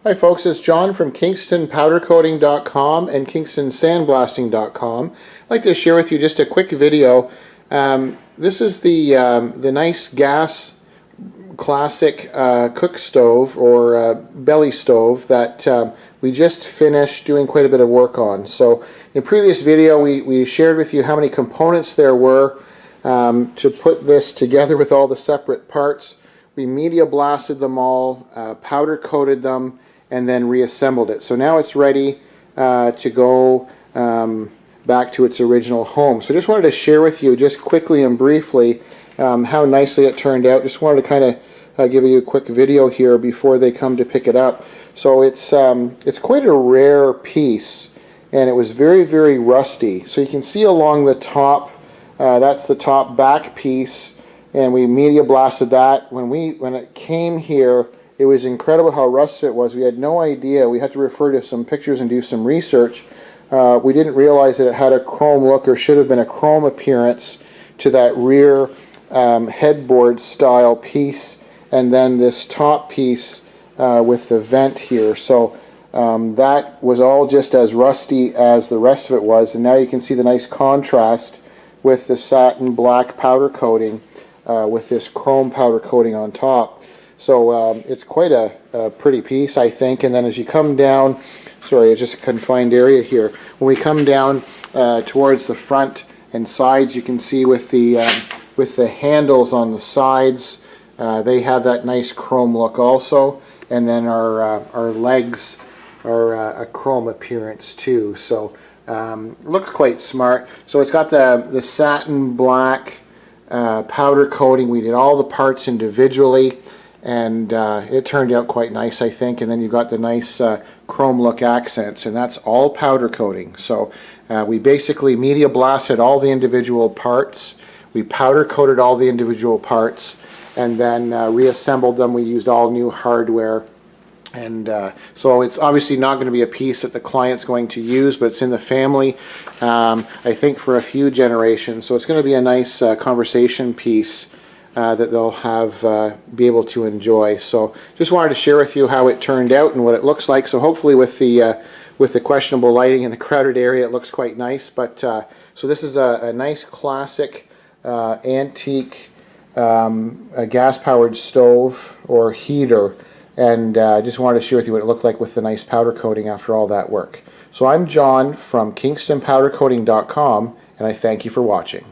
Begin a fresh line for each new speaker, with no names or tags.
Hi folks, it's John from kingstonpowdercoating.com and kingstonSandblasting.com. I'd like to share with you just a quick video. This is the nice gas classic cook stove or belly stove that we just finished doing quite a bit of work on. So in a previous video we shared with you how many components there were to put this together with all the separate parts. We media blasted them all, powder coated them, and then reassembled it. So now it's ready to go back to its original home. So I just wanted to share with you just quickly and briefly how nicely it turned out. Just wanted to kind of give you a quick video here before they come to pick it up. So it's quite a rare piece, and it was very, very rusty. So you can see along the top, that's the top back piece, and we media blasted that. When it came here, it was incredible how rusted it was. We had no idea. We had to refer to some pictures and do some research. We didn't realize that it had a chrome look, or should have been a chrome appearance, to that rear headboard style piece, and then this top piece with the vent here. So that was all just as rusty as the rest of it was, and now you can see the nice contrast with the satin black powder coating with this chrome powder coating on top. So it's quite a pretty piece, I think. And then as you come down, sorry, it's just a confined area here. When we come down towards the front and sides, you can see with the handles on the sides, they have that nice chrome look also. And then our legs are a chrome appearance too. So looks quite smart. So it's got the satin black powder coating. We did all the parts individually, and it turned out quite nice, I think. And then you've got the nice chrome look accents, and that's all powder coating. So we basically media blasted all the individual parts, we powder coated all the individual parts, and then reassembled them. We used all new hardware. And so it's obviously not going to be a piece that the client's going to use, but it's in the family, I think, for a few generations. So it's going to be a nice conversation piece that they'll be able to enjoy. So just wanted to share with you how it turned out and what it looks like. So hopefully with the questionable lighting in the crowded area, it looks quite nice. But so this is a nice classic antique gas-powered stove or heater. And I just wanted to share with you what it looked like with the nice powder coating after all that work. So I'm John from kingstonpowdercoating.com, and I thank you for watching.